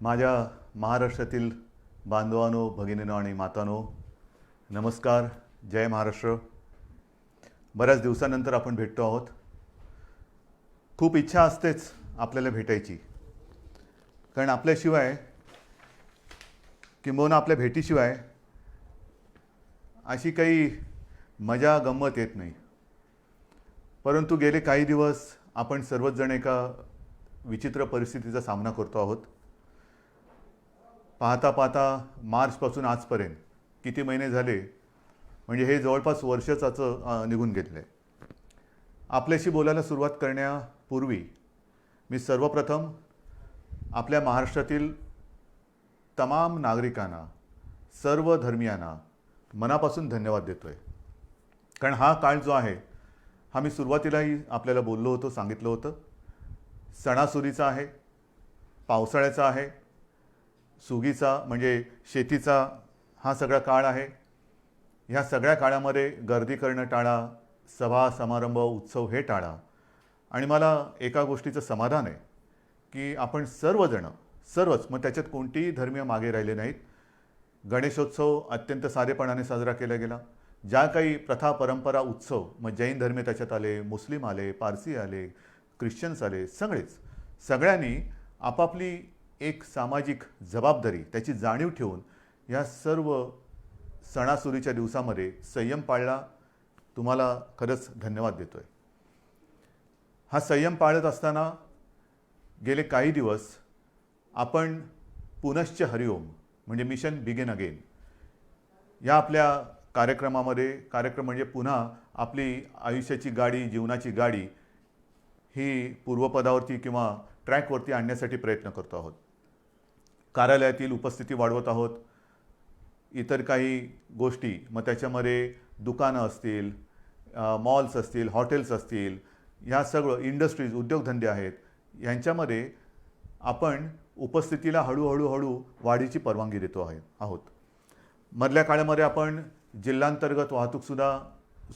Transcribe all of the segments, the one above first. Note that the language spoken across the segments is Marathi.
माझ्या महाराष्ट्रातील बांधवांनो, भगिनींनो आणि मातांनो, नमस्कार. जय महाराष्ट्र. बऱ्याच दिवसानंतर आपण भेटतो आहोत. खूप इच्छा असतेच आपल्याला भेटायची, कारण आपल्याशिवाय किंबहुना आपल्या भेटीशिवाय अशी काही मजा गंमत येत नाही. परंतु गेले काही दिवस आपण सर्वच जण एका विचित्र परिस्थितीचा सामना करतो आहोत. पाहता पाहता मार्चपासून आजपर्यंत किती महिने झाले, म्हणजे हे जवळपास वर्षाचं निघून गेलेलं आहे. आपल्याशी बोलायला सुरुवात करण्यापूर्वी मी सर्वप्रथम आपल्या महाराष्ट्रातील तमाम नागरिकांना, सर्व धर्मियांना मनापासून धन्यवाद देतो आहे. कारण हा काळ जो आहे, हा मी सुरुवातीलाही आपल्याला बोललो होतो, सांगितलं होतं, सणासुदीचा आहे, पावसाळ्याचा आहे, सुगीचा म्हणजे शेतीचा हा सगळा काळ आहे. ह्या सगळ्या काळामध्ये गर्दी करणं टाळा, सभा समारंभ उत्सव हे टाळा. आणि मला एका गोष्टीचं समाधान आहे की आपण सर्वच, मग त्याच्यात कोणतेही धर्मीय मागे राहिले नाहीत. गणेशोत्सव अत्यंत साधेपणाने साजरा केला गेला. ज्या काही प्रथा परंपरा उत्सव, मग जैन धर्मीय त्याच्यात आले, मुस्लिम आले, पारसी आले, ख्रिश्चन्स आले, सगळ्यांनी आपापली एक सामाजिक जबाबदारी, त्याची जाणीव ठेवून या सर्व सणासुदीच्या दिवसामध्ये संयम पाळला. तुम्हाला खरंच धन्यवाद देतो आहे. हा संयम पाळत असताना गेले काही दिवस आपण पुनश्च हरिओम म्हणजे मिशन बिगिन अगेन या आपल्या कार्यक्रमामध्ये, कार्यक्रम म्हणजे पुन्हा आपली आयुष्याची गाडी, जीवनाची गाडी ही पूर्वपदावरती किंवा ट्रॅकवरती आणण्यासाठी प्रयत्न करतो आहोत. कार्यालयातील उपस्थिती वाढवत आहोत. इतर काही गोष्टी, मग त्याच्यामध्ये दुकानं असतील, मॉल्स असतील, हॉटेल्स असतील, ह्या सगळं इंडस्ट्रीज, उद्योगधंदे आहेत, यांच्यामध्ये आपण उपस्थितीला हळूहळू वाढीची परवानगी देतो आहोत. मधल्या काळामध्ये आपण जिल्हांतर्गत वाहतूकसुद्धा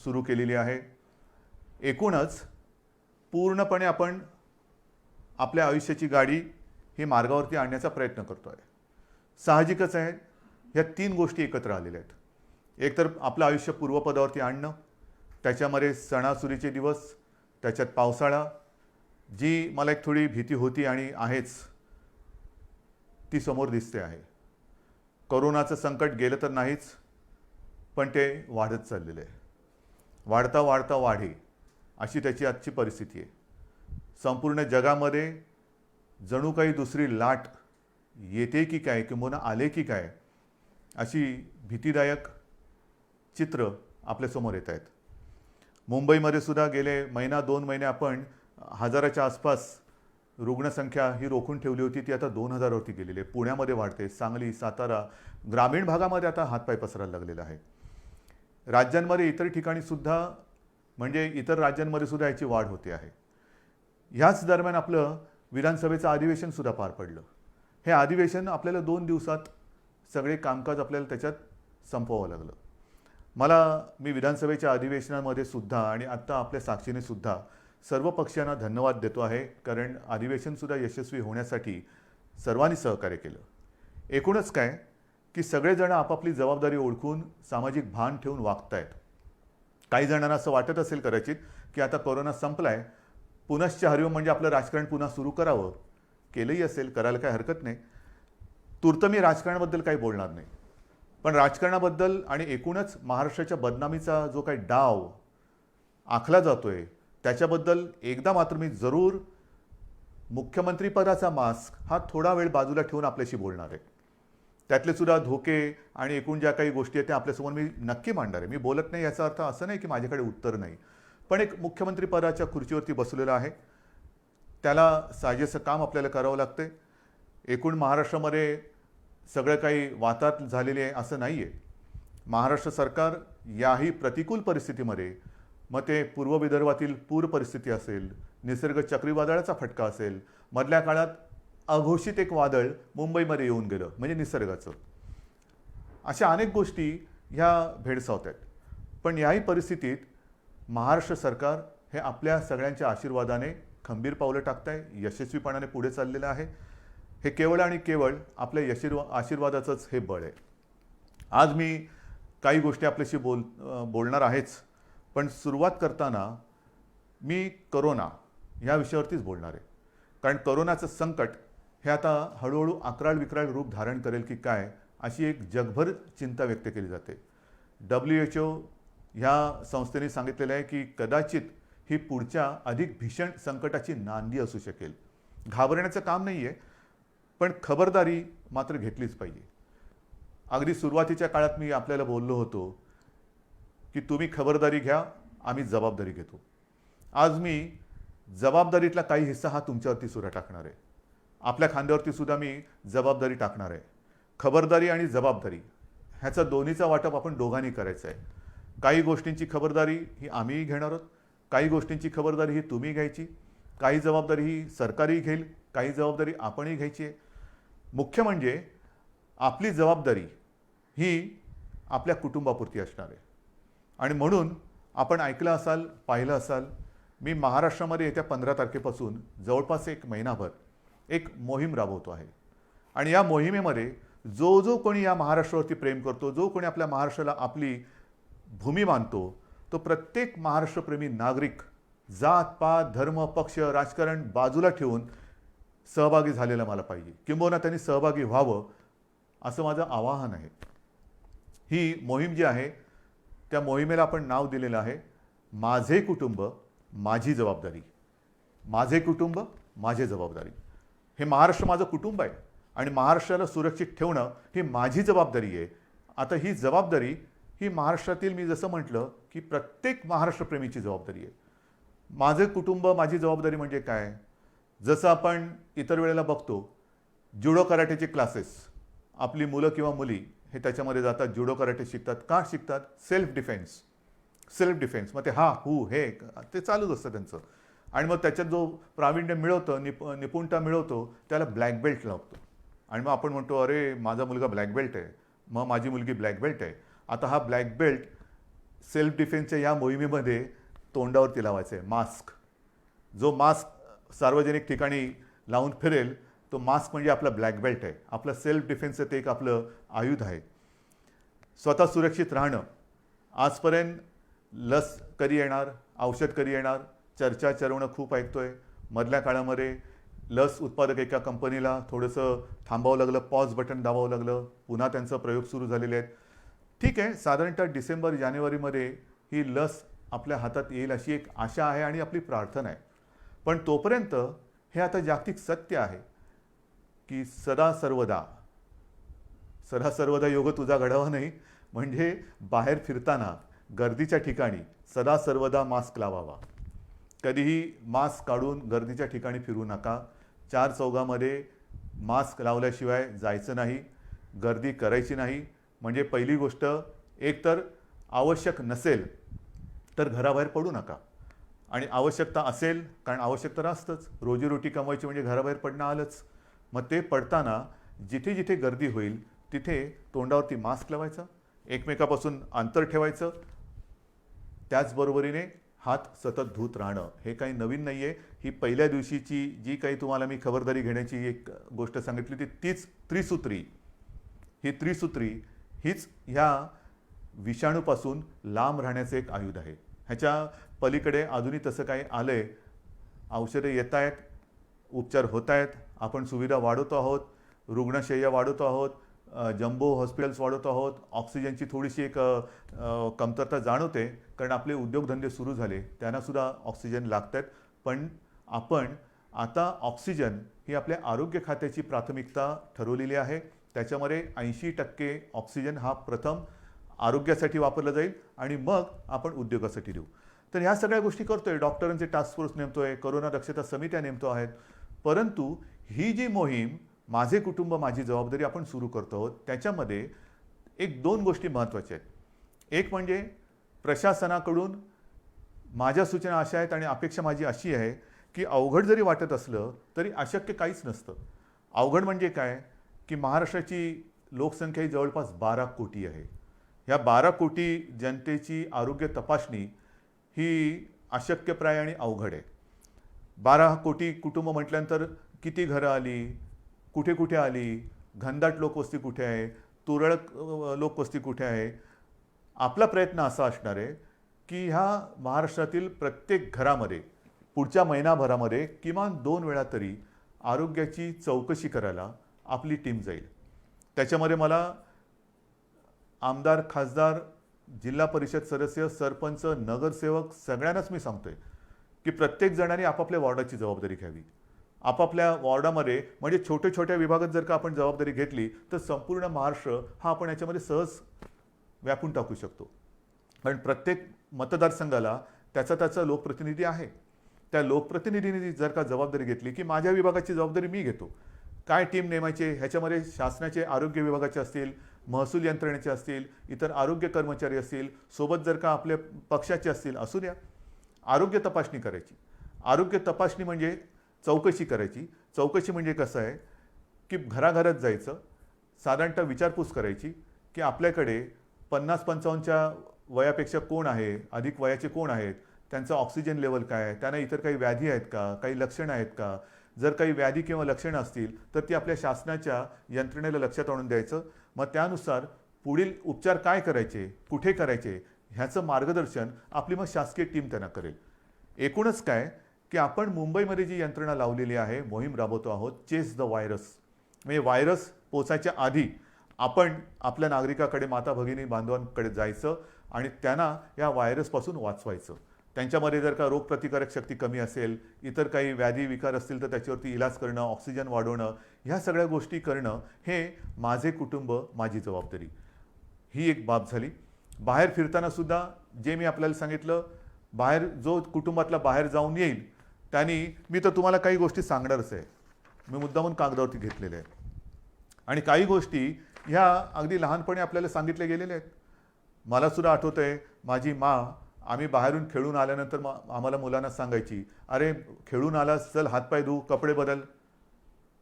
सुरू केलेली आहे. एकूणच पूर्णपणे आपण आपल्या आयुष्याची गाडी ही मार्गावरती आणण्याचा प्रयत्न करतो आहे. साहजिकच आहे, ह्या तीन गोष्टी एकत्र आलेल्या आहेत. एक तर आपलं आयुष्य पूर्वपदावरती आणणं, त्याच्यामध्ये सणासुदीचे दिवस, त्याच्यात पावसाळा, जी मला एक थोडी भीती होती आणि आहेच, ती समोर दिसते आहे. कोरोनाचं संकट गेलं तर नाहीच, पण ते वाढत चाललेलं आहे. वाढता वाढता वाढे अशी त्याची आजची परिस्थिती आहे. संपूर्ण जगामध्ये जणू काही दुसरी लाट येते की काय, किंवा आले की काय, अशी भीतीदायक चित्र आपल्यासमोर येत आहेत. मुंबईमध्ये सुद्धा गेले महिना 2 महिने आपण 1000च्या आसपास रुग्णसंख्या ही रोखून ठेवली होती, ती आता 2000 वरती गेलेली आहे. पुण्यामध्ये वाढते, सांगली, सातारा, ग्रामीण भागामध्ये आता हातपाय पसरायला लागलेला आहे. राज्यांमध्ये इतर ठिकाणी सुद्धा, म्हणजे इतर राज्यांमध्ये सुद्धा याची वाढ होते आहे. ह्याच दरम्यान आपलं विधानसभेचं अधिवेशन सुद्धा पार पडलं. हे अधिवेशन आपल्याला 2 दिवसात सगळे कामकाज आपल्याला त्याच्यात संपवावं लागलं. मी विधानसभेच्या अधिवेशनामध्ये सुद्धा आणि आत्ता आपल्या साक्षीने सुद्धा सर्व पक्षांना धन्यवाद देतो आहे, कारण अधिवेशनसुद्धा यशस्वी होण्यासाठी सर्वांनी सहकार्य केलं. एकूणच काय की सगळेजण आपापली जबाबदारी ओळखून सामाजिक भान ठेवून वागत आहेत. काही जणांना असं वाटत असेल कदाचित की आता कोरोना संपलाय, पुनश्च हरिओम म्हणजे आपलं राजकारण पुन्हा सुरू करावं. केलंही असेल, करायला काही हरकत नाही. तूर्त मी राजकारणाबद्दल काही बोलणार नाही, पण राजकारणाबद्दल आणि एकूणच महाराष्ट्राच्या बदनामीचा जो काही डाव आखला जातोय त्याच्याबद्दल एकदा मात्र मी जरूर मुख्यमंत्रीपदाचा मास्क हा थोडा वेळ बाजूला ठेवून आपल्याशी बोलणार आहे. त्यातले सुद्धा धोके आणि एकूण ज्या काही गोष्टी आहेत त्या आपल्यासमोर मी नक्की मांडणार आहे. मी बोलत नाही याचा अर्थ असं नाही की माझ्याकडे उत्तर नाही, पण एक मुख्यमंत्रीपदाच्या खुर्चीवरती बसलेला आहे, त्याला साजेसं काम आपल्याला करावं लागते. एकूण महाराष्ट्रामध्ये सगळं काही वाताहत झालेले आहे असं नाही आहे. महाराष्ट्र सरकार याही प्रतिकूल परिस्थितीमध्ये, मग ते पूर्व विदर्भातील पूर परिस्थिती असेल, निसर्ग चक्रीवादळाचा फटका असेल, मधल्या काळात अघोषित एक वादळ मुंबईमध्ये येऊन गेलं म्हणजे निसर्गाचं, अशा अनेक गोष्टी ह्या भेडसावत आहेत. पण याही परिस्थितीत महाराष्ट्र सरकार हे आपल्या सगळ्यांच्या आशीर्वादाने खंबीर पावलं टाकत आहे, यशस्वीपणाने पुढे चाललेलं आहे. हे केवळ आणि केवळ आपल्या आशीर्वादाचंच हे बळ आहे. आज मी काही गोष्टी आपल्याशी बोलणार आहेच, पण सुरुवात करताना मी करोना ह्या विषयावरतीच बोलणार आहे. कारण करोनाचं संकट हे आता हळूहळू अक्राळ विक्राळ रूप धारण करेल की काय, अशी एक जगभर चिंता व्यक्त केली जाते. WHO ह्या संस्थेने सांगितलेलं आहे की कदाचित ही पुढच्या अधिक भीषण संकटाची नांदी असू शकेल. घाबरण्याचं काम नाही आहे, पण खबरदारी मात्र घेतलीच पाहिजे. अगदी सुरुवातीच्या काळात मी आपल्याला बोललो होतो की तुम्ही खबरदारी घ्या, आम्ही जबाबदारी घेतो. आज मी जबाबदारीतला काही हिस्सा हा तुमच्यावरती सुद्धा टाकणार आहे. आपल्या खांद्यावरती सुद्धा मी जबाबदारी टाकणार आहे. खबरदारी आणि जबाबदारी ह्याचा दोन्हीचा वाटप आपण दोघांनी करायचं आहे. काही गोष्टींची खबरदारी ही आम्हीही घेणार आहोत, काही गोष्टींची खबरदारी ही तुम्ही घ्यायची, काही जबाबदारी ही सरकारही घेईल, काही जबाबदारी आपणही घ्यायची आहे. मुख्य म्हणजे आपली जबाबदारी ही आपल्या कुटुंबापुरती असणार आहे. आणि म्हणून आपण ऐकलं असाल, पाहिलं असाल, मी महाराष्ट्रामध्ये येत्या 15 तारखेपासून जवळपास एक महिनाभर एक मोहीम राबवतो आहे. आणि या मोहिमेमध्ये जो जो कोणी या महाराष्ट्रावरती प्रेम करतो, जो कोणी आपल्या महाराष्ट्राला आपली भूमी मानतो, तो प्रत्येक महाराष्ट्रप्रेमी नागरिक जात पात धर्म पक्ष राजकारण बाजूला ठेवून सहभागी झालेला मला पाहिजे, किंबहुना त्यांनी सहभागी व्हावं असं माझं आवाहन आहे. ही मोहीम जी आहे त्या मोहिमेला आपण नाव दिलेलं आहे माझे कुटुंब माझी जबाबदारी. माझे कुटुंब माझी जबाबदारी. हे महाराष्ट्र माझं कुटुंब आहे आणि महाराष्ट्राला सुरक्षित ठेवणं ही माझी जबाबदारी आहे. आता ही जबाबदारी ही महाराष्ट्रातील, मी जसं म्हटलं की प्रत्येक महाराष्ट्रप्रेमीची जबाबदारी आहे. माझे कुटुंब माझी जबाबदारी म्हणजे काय? जसं आपण इतर वेळेला बघतो जुडो कराटेचे क्लासेस, आपली मुलं किंवा मुली हे त्याच्यामध्ये जातात, जुडो कराटे शिकतात. का शिकतात? Self defence. मग ते हे ते चालूच असतं त्यांचं. आणि मग त्याच्यात जो प्रावीण्य मिळवतं, निपुणता मिळवतो, त्याला ब्लॅक बेल्ट लागतो. आणि मग आपण म्हणतो अरे माझा मुलगा ब्लॅक बेल्ट आहे, मग माझी मुलगी ब्लॅक बेल्ट आहे. आता हा ब्लॅक बेल्ट सेल्फ डिफेन्सच्या या मोहिमेमध्ये तोंडावरती लावायचा आहे. मास्क. जो मास्क सार्वजनिक ठिकाणी लावून फिरेल तो मास्क म्हणजे आपला ब्लॅक बेल्ट आहे. आपलं सेल्फ डिफेन्सचं ते एक आपलं आयुध आहे. स्वतः सुरक्षित राहणं. आजपर्यंत लस कधी येणार, औषध कधी येणार, चर्चा चरवणं खूप ऐकतोय. मधल्या काळामध्ये लस उत्पादक एका कंपनीला थोडंसं थांबावं लागलं, पॉज बटन दाबावं लागलं, पुन्हा त्यांचा प्रयोग सुरू झालेले आहेत. ठीक आहे, साधारणतः डिसेंबर जानेवारीमध्ये ही लस आपल्या हातात येईल अशी एक आशा आहे आणि आपली प्रार्थना आहे. पण तोपर्यंत हे आता जागतिक सत्य आहे की सदा सर्वदा योग तुझा घडावा नाही. म्हणजे बाहेर फिरताना गर्दीच्या ठिकाणी सदा सर्वदा मास्क लावावा. कधीही मास्क काढून गर्दीच्या ठिकाणी फिरू नका. चार चौघामध्ये मास्क लावल्याशिवाय जायचं नाही, गर्दी करायची नाही. म्हणजे पहिली गोष्ट, एकतर आवश्यक नसेल तर घराबाहेर पडू नका. आणि आवश्यकता असेल, कारण आवश्यकता असतंच, रोजीरोटी कमवायची म्हणजे घराबाहेर पडणं आलंच. मग ते पडताना जिथे जिथे गर्दी होईल तिथे तोंडावरती मास्क लावायचा, एकमेकापासून अंतर ठेवायचं. त्याचबरोबरीने हात सतत धुत राहणं. हे काही नवीन नाही आहे. ही पहिल्या दिवशीची जी काही तुम्हाला मी खबरदारी घेण्याची एक गोष्ट सांगितली तीच त्रिसूत्री. ही त्रिसूत्री हीच ह्या विषाणूपासून लांब राहण्याचं एक आयुध आहे. ह्याच्या पलीकडे अजूनही तसं काही आलं आहे. औषधं येत आहेत, उपचार होत आहेत, आपण सुविधा वाढवतो आहोत, रुग्णशय्या वाढवतो आहोत, जम्बो हॉस्पिटल्स वाढवतो आहोत. ऑक्सिजनची थोडीशी एक कमतरता जाणवते, कारण आपले उद्योगधंदे सुरू झाले, त्यांनासुद्धा ऑक्सिजन लागत आहेत. पण आपण आता ऑक्सिजन ही आपल्या आरोग्य खात्याची प्राथमिकता ठरवलेली आहे. त्याच्यामध्ये 80% ऑक्सिजन हा प्रथम आरोग्यासाठी वापरला जाईल आणि मग आपण उद्योगासाठी देऊ. तर ह्या सगळ्या गोष्टी करतोय. डॉक्टरांचे टास्क फोर्स नेमतोय, कोरोना दक्षता समित्या नेमतो आहेत. परंतु ही जी मोहीम माझे कुटुंब माझी जबाबदारी आपण सुरू करतो आहोत, त्याच्यामध्ये एक दोन गोष्टी महत्त्वाच्या आहेत. एक म्हणजे प्रशासनाकडून माझ्या सूचना अशा आहेत आणि अपेक्षा माझी अशी आहे की अवघड जरी वाटत असलं तरी अशक्य काहीच नसतं. अवघड म्हणजे काय की महाराष्ट्राची लोकसंख्या ही जवळपास 12 कोटी आहे. ह्या 12 कोटी जनतेची आरोग्य तपासणी ही अशक्यप्राय आणि अवघड आहे. 12 कोटी कुटुंब म्हटल्यानंतर किती घरं आली, कुठे कुठे आली, घनदाट लोकवस्ती कुठे आहे, तुरळक लोकवस्ती कुठे आहे. आपला प्रयत्न असा असणार आहे की ह्या महाराष्ट्रातील प्रत्येक घरामध्ये पुढच्या महिनाभरामध्ये किमान 2 वेळा तरी आरोग्याची चौकशी करायला आपली टीम जाईल. त्याच्यामध्ये मला आमदार, खासदार, जिल्हा परिषद सदस्य, सरपंच, नगरसेवक सगळ्यांनाच मी सांगतोय की प्रत्येक जणांनी आपापल्या वॉर्डाची जबाबदारी घ्यावी. आपापल्या वॉर्डामध्ये म्हणजे छोट्या छोट्या विभागात जर का आपण जबाबदारी घेतली तर संपूर्ण महाराष्ट्र हा आपण याच्यामध्ये सहज व्यापून टाकू शकतो. कारण प्रत्येक मतदारसंघाला त्याचा लोकप्रतिनिधी आहे. त्या लोकप्रतिनिधींनी जर का जबाबदारी घेतली की माझ्या विभागाची जबाबदारी मी घेतो, काय टीम नेमायचे, ह्याच्यामध्ये शासनाचे आरोग्य विभागाचे असतील, महसूल यंत्रणेचे असतील, इतर आरोग्य कर्मचारी असतील, सोबत जर का आपल्या पक्षाचे असतील, असू द्या. आरोग्य तपासणी करायची. आरोग्य तपासणी म्हणजे चौकशी करायची. चौकशी म्हणजे कसं आहे की घराघरात जायचं, साधारणतः विचारपूस करायची की आपल्याकडे 50-55च्या वयापेक्षा कोण आहे, अधिक वयाचे कोण आहेत, त्यांचं ऑक्सिजन लेवल काय आहे, त्यांना इतर काही व्याधी आहेत का, काही लक्षणं आहेत का. जर काही व्याधी किंवा लक्षणं असतील तर ती आपल्या शासनाच्या यंत्रणेला लक्षात आणून द्यायचं. मग त्यानुसार पुढील उपचार काय करायचे, कुठे करायचे, ह्याचं मार्गदर्शन आपली मग शासकीय टीम त्यांना करेल. एकूणच काय की आपण मुंबईमध्ये जी यंत्रणा लावलेली आहे, मोहीम राबवतो आहोत, चेस द व्हायरस. म्हणजे व्हायरस पोचायच्या आधी आपण आपल्या नागरिकाकडे, माता भगिनी बांधवांकडे जायचं आणि त्यांना या व्हायरसपासून वाचवायचं. त्यांच्यामध्ये जर का रोगप्रतिकारक शक्ती कमी असेल, इतर काही व्याधी विकार असतील तर त्याच्यावरती इलाज करणं, ऑक्सिजन वाढवणं, ह्या सगळ्या गोष्टी करणं हे माझे कुटुंब, माझी जबाबदारी, ही एक बाब झाली. बाहेर फिरताना सुद्धा जे मी आपल्याला सांगितलं, बाहेर जो कुटुंबातला बाहेर जाऊन येईल त्यांनी, मी तर तुम्हाला काही गोष्टी सांगणारच आहे, मी मुद्दामून कागदावरती घेतलेले आहेत. आणि काही गोष्टी ह्या अगदी लहानपणी आपल्याला सांगितल्या गेलेल्या आहेत. मला सुद्धा आठवतं आहे, माझी आम्ही बाहेरून खेळून आल्यानंतर आम्हाला मुलांना सांगायची, अरे खेळून आलास, चल हातपाय धू, कपडे बदल.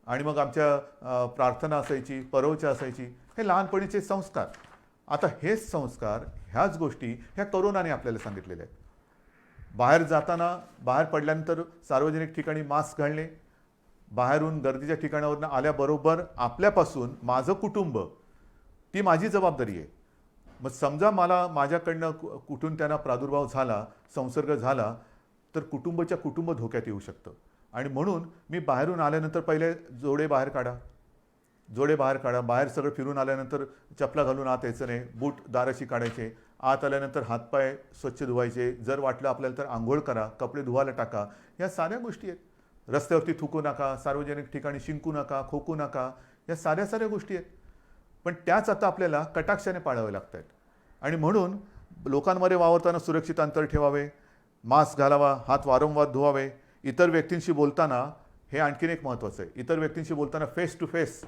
आणि मग आमच्या प्रार्थना असायची, परवचा असायची. हे लहानपणीचे संस्कार. आता हेच संस्कार, ह्याच गोष्टी ह्या कोरोनाने आपल्याला सांगितलेल्या आहेत. बाहेर जाताना, बाहेर पडल्यानंतर सार्वजनिक ठिकाणी मास्क घालणे, बाहेरून गर्दीच्या ठिकाणावरून आल्याबरोबर आपल्यापासून माझं कुटुंब, ती माझी जबाबदारी आहे. मग समजा मला माझ्याकडनं कुठून त्यांना प्रादुर्भाव झाला, संसर्ग झाला, तर कुटुंब धोक्यात येऊ शकतं. आणि म्हणून मी बाहेरून आल्यानंतर पहिले जोडे बाहेर काढा. बाहेर सगळं फिरून आल्यानंतर चपला घालून आत यायचं नाही, बूट दाराशी काढायचे. आत आल्यानंतर हातपाय स्वच्छ धुवायचे. जर वाटलं आपल्याला तर आंघोळ करा, कपडे धुवायला टाका. या साऱ्या गोष्टी आहेत. रस्त्यावरती थुकू नका, सार्वजनिक ठिकाणी शिंकू नका, खोकू नका. या साऱ्या गोष्टी आहेत. पण त्याच आता आपल्याला कटाक्षाने पाळाव्या लागत आहेत. आणि म्हणून लोकांमध्ये वावरताना सुरक्षित अंतर ठेवावे, मास्क घालावा, हात वारंवार धुवावे. इतर व्यक्तींशी बोलताना हे आणखीन एक महत्त्वाचं आहे, इतर व्यक्तींशी बोलताना फेस टू फेस,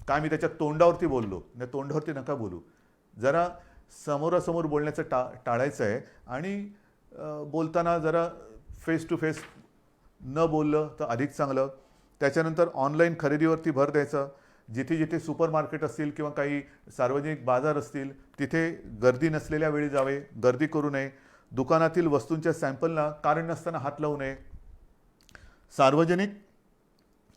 काय मी त्याच्या तोंडावरती बोललो नाही, तोंडावरती नका बोलू. जरा समोरासमोर बोलण्याचं टाळायचं आहे. आणि बोलताना जरा फेस टू फेस न बोललं तर अधिक चांगलं. त्याच्यानंतर ऑनलाईन खरेदीवरती भर द्यायचा. जिथे जिथे सुपर मार्केट असतील किंवा काही सार्वजनिक बाजार असतील तिथे गर्दी नसलेल्या वेळी जावे, गर्दी करू नये. दुकानातील वस्तूंच्या सॅम्पलला कारण नसताना हात लावू नये. सार्वजनिक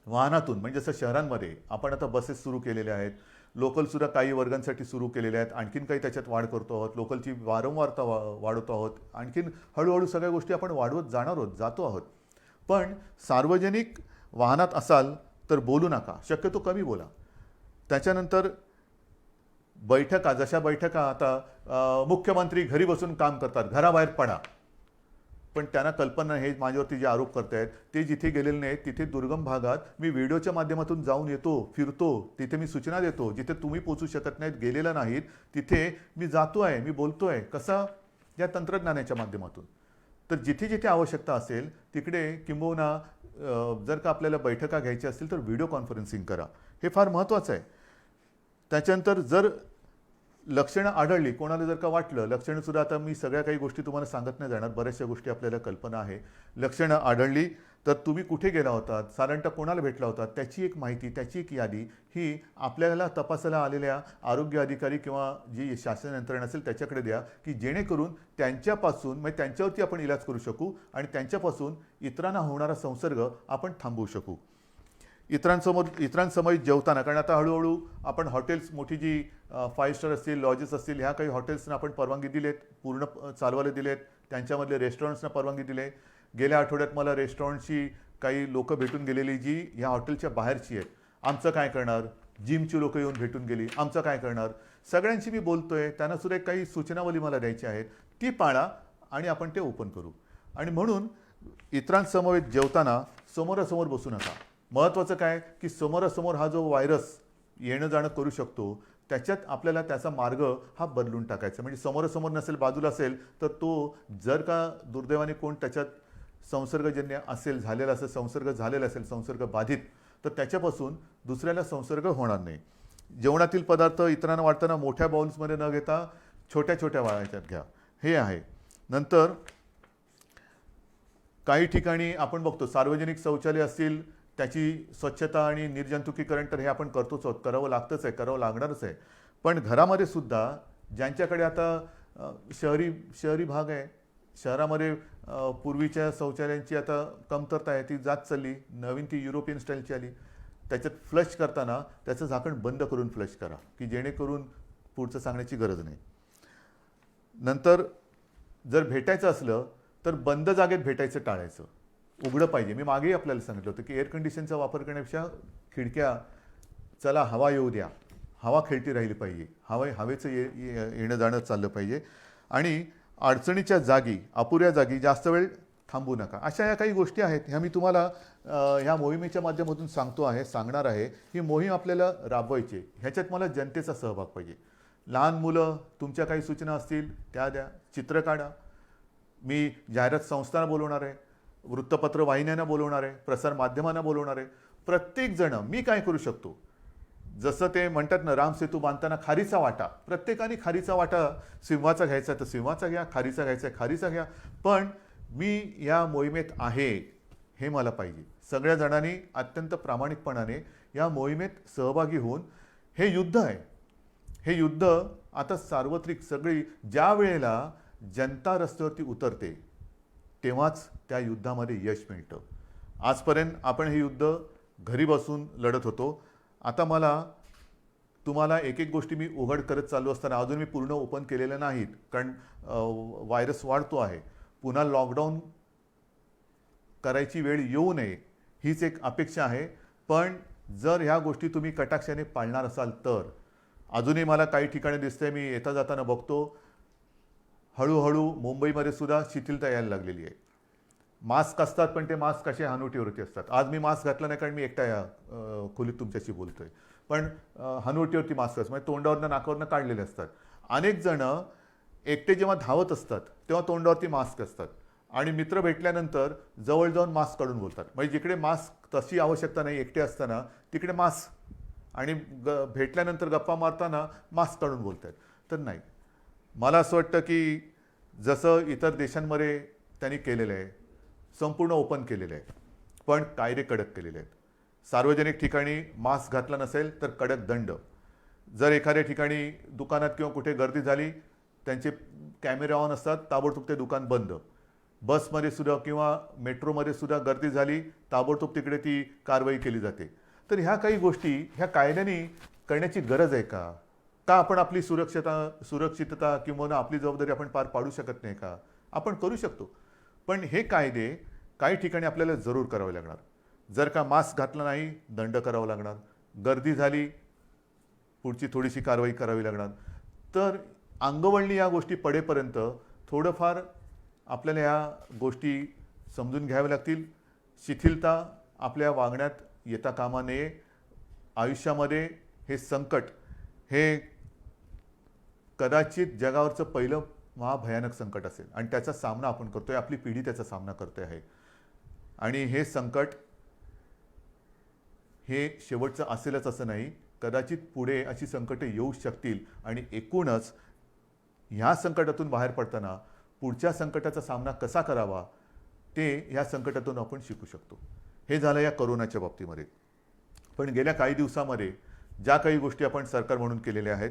वाहनातून म्हणजे जसं शहरांमध्ये आपण आता बसेस सुरू केलेल्या आहेत, लोकलसुद्धा काही वर्गांसाठी सुरू केलेल्या आहेत, आणखीन काही त्याच्यात वाढ करतो आहोत, लोकलची वारंवारता वाढवतो आहोत, आणखीन हळूहळू सगळ्या गोष्टी आपण वाढवत जातो आहोत. पण सार्वजनिक वाहनात असाल तर बोलू नका, शक्यतो कमी बोला. त्याच्यानंतर बैठका, जशा बैठका आता मुख्यमंत्री घरी बसून काम करतात, घराबाहेर पडा. पण त्यांना कल्पना, हे माझ्यावरती जे आरोप करतायत ते जिथे गेलेले नाहीत तिथे दुर्गम भागात मी व्हिडिओच्या माध्यमातून जाऊन येतो, फिरतो, तिथे मी सूचना देतो. जिथे तुम्ही पोचू शकत नाहीत, गेलेला नाहीत, तिथे मी जातो आहे, मी बोलतो आहे. कसा? या तंत्रज्ञानाच्या माध्यमातून. तर जिथे जिथे आवश्यकता असेल तिकडे किंबहुना जर का आपल्याला बैठका घ्यायच्या असतील तर व्हिडिओ कॉन्फरन्सिंग करा. हे फार महत्त्वाचं आहे. त्याच्यानंतर जर लक्षणं आढळली, कोणाला जर का वाटलं, लक्षणंसुद्धा आता मी सगळ्या काही गोष्टी तुम्हाला सांगत नाही जाणार, बऱ्याचशा गोष्टी आपल्याला कल्पना आहे. लक्षणं आढळली तर तुम्ही कुठे गेला होतात, साधारणतः कोणाला भेटला होता, त्याची एक माहिती, त्याची एक यादी ही आपल्याला तपासायला आलेल्या आरोग्य अधिकारी किंवा जी शासन यंत्रणा असेल त्याच्याकडे द्या, की जेणेकरून त्यांच्यापासून म्हणजे त्यांच्यावरती आपण इलाज करू शकू आणि त्यांच्यापासून इतरांना होणारा संसर्ग आपण थांबवू शकू. इतरांसमोर जेवताना, कारण आता हळूहळू आपण हॉटेल्स, मोठी जी 5 स्टार असतील, लॉजेस असतील, ह्या काही हॉटेल्सना आपण परवानगी दिलेत, पूर्ण चालवायला दिलेत. त्यांच्यामधले रेस्टॉरंट्सना परवानगी दिले. गेल्या आठवड्यात मला रेस्टॉरंटची काही लोकं भेटून गेलेली जी ह्या हॉटेलच्या बाहेरची आहेत. आमचं काय करणार? जिमची लोकं येऊन भेटून गेली. आमचं काय करणार? सगळ्यांशी मी बोलतोय. त्यांना सुद्धा काही सूचनावली मला द्यायची आहेत. ती पाळा आणि आपण ते ओपन करू. आणि म्हणून इतरांसमवेत जेवताना समोरासमोर बसू नका. महत्त्वाचं काय की समोरासमोर हा जो व्हायरस येणं जाणं करू शकतो, त्याच्यात आपल्याला त्याचा मार्ग हा बदलून टाकायचा. म्हणजे समोरासमोर नसेल, बाजूला असेल, तर तो जर का दुर्दैवाने कोण त्याच्यात संसर्गजन्य असेल, झालेला असेल, संसर्ग झालेला असेल, संसर्ग बाधित, तर त्याच्यापासून दुसऱ्याला संसर्ग होणार नाही. जेवणातील पदार्थ इतरांना वाटताना मोठ्या बाउल्समध्ये न घेता छोट्या छोट्या वाळ्याच्यात घ्या, हे आहे. नंतर काही ठिकाणी आपण बघतो सार्वजनिक शौचालय असतील, त्याची स्वच्छता आणि निर्जंतुकीकरण तर हे आपण करतोच आहोत, करावं लागतंच आहे, करावं लागणारच आहे. पण घरामध्ये सुद्धा ज्यांच्याकडे आता शहरी भाग आहे, शहरामध्ये पूर्वीच्या शौचालयांची आता कमतरता आहे, ती जात चालली. नवीन ती युरोपियन स्टाईलची आली. त्याच्यात फ्लश करताना त्याचं झाकण बंद करून फ्लश करा, की जेणेकरून पुढचं सांगण्याची गरज नाही. नंतर जर भेटायचं असलं तर बंद जागेत भेटायचं टाळायचं, उघडं पाहिजे. मी मागेही आपल्याला सांगितलं होतं की एअर कंडिशनचा वापर करण्यापेक्षा खिडक्या, चला हवा येऊ द्या, हवा खेळती राहिली पाहिजे, हवेचं येणं जाणं चाललं पाहिजे. आणि अडचणीच्या जागी, अपुऱ्या जागी जास्त वेळ थांबू नका. अशा या काही गोष्टी आहेत, ह्या मी तुम्हाला ह्या मोहिमेच्या माध्यमातून सांगणार आहे. ही मोहीम आपल्याला राबवायची. ह्याच्यात मला जनतेचा सहभाग पाहिजे. लहान मुलं, तुमच्या काही सूचना असतील त्या द्या, चित्र काढा. मी जाहिरात संस्थांना बोलवणार आहे, वृत्तपत्र वाहिन्यांना बोलवणार आहे, प्रसारमाध्यमांना बोलवणार आहे. प्रत्येकजण मी काय करू शकतो, जसं ते म्हणतात ना, राम सेतू बांधताना खारीचा वाटा, प्रत्येकाने खारीचा वाटा सिंहाचा घ्यायचा तर सिंहाचा घ्या, खारीचा घ्यायचा खारीचा घ्या. पण मी या मोहिमेत आहे हे मला पाहिजे. सगळ्या जणांनी अत्यंत प्रामाणिकपणाने या मोहिमेत सहभागी होऊन, हे युद्ध आहे, हे युद्ध आता सार्वत्रिक सगळी, ज्या वेळेला जनता रस्त्यावरती उतरते तेव्हाच त्या युद्धामध्ये यश मिळतं. आजपर्यंत आपण हे युद्ध घरी बसून लढत होतो. आता मला तुम्हाला एक एक गोष्टी मी उघड करत चालू असताना, अजून मी पूर्ण ओपन केलेल्या नाहीत, कारण व्हायरस वाढतो आहे. पुन्हा लॉकडाऊन करायची वेळ येऊ नये हीच एक अपेक्षा आहे. पण जर ह्या गोष्टी तुम्ही कटाक्षाने पाळणार असाल तर, अजूनही मला काही ठिकाणी दिसतंय, मी येता जाताना बघतो, हळूहळू मुंबईमध्ये सुद्धा शिथिलता यायला लागलेली आहे. मास्क असतात पण ते मास्क कसे हनुवटीवरती असतात. आज मी मास्क घातला नाही कारण मी एकटा या खोलीत तुमच्याशी बोलतोय, पण हनुवटीवरती मास्क असतात, म्हणजे तोंडावरनं नाकावरनं काढलेले असतात. अनेक जण एकटे जेव्हा धावत असतात तेव्हा तोंडावरती मास्क असतात आणि मित्र भेटल्यानंतर जवळ जाऊन मास्क काढून बोलतात. म्हणजे जिकडे मास्क तशी आवश्यकता नाही एकटे असताना, तिकडे मास्क, आणि भेटल्यानंतर गप्पा मारताना मास्क काढून बोलतात. तर नाही, मला असं वाटतं की जसं इतर देशांमध्ये त्यांनी केलेलं आहे, संपूर्ण ओपन केलेलं आहे, पण कायदे कडक केलेले आहेत. सार्वजनिक ठिकाणी मास्क घातला नसेल तर कडक दंड. जर एखाद्या ठिकाणी दुकानात किंवा कुठे गर्दी झाली, त्यांचे कॅमेरे ऑन असतात, ताबडतोब ते दुकान बंद. बसमध्ये सुद्धा किंवा मेट्रोमध्ये सुद्धा गर्दी झाली, ताबडतोब तिकडे ती कारवाई केली जाते. तर ह्या काही गोष्टी ह्या कायद्याने करण्याची गरज आहे का? का आपण आपली सुरक्षितता किंवा आपली जबाबदारी आपण पार पाडू शकत नाही का? आपण करू शकतो, पण हे कायदे काही ठिकाणी आपल्याला जरूर करावे लागणार. जर का मास्क घातला नाही, दंड करावा लागणार. गर्दी झाली, पुढची थोडीशी कारवाई करावी लागणार. तर अंगवळणी या गोष्टी पडेपर्यंत थोडंफार आपल्याला या गोष्टी समजून घ्याव्या लागतील. शिथिलता आपल्या वागण्यात येता कामा नये. आयुष्यामध्ये हे संकट, हे कदाचित जगावरचं पहिलं महाभयानक संकट असेल आणि त्याचा सामना आपण करतोय, आपली पिढी त्याचा सामना करते आहे. आणि हे संकट हे शेवटचं असेलच असं नाही, कदाचित पुढे अशी संकटे येऊ शकतील आणि एकूणच ह्या संकटातून बाहेर पडताना पुढच्या संकटाचा सामना कसा करावा ते ह्या संकटातून आपण शिकू शकतो. हे झालं या कोरोनाच्या बाबतीमध्ये. पण गेल्या काही दिवसामध्ये ज्या काही गोष्टी आपण सरकार म्हणून केलेल्या आहेत,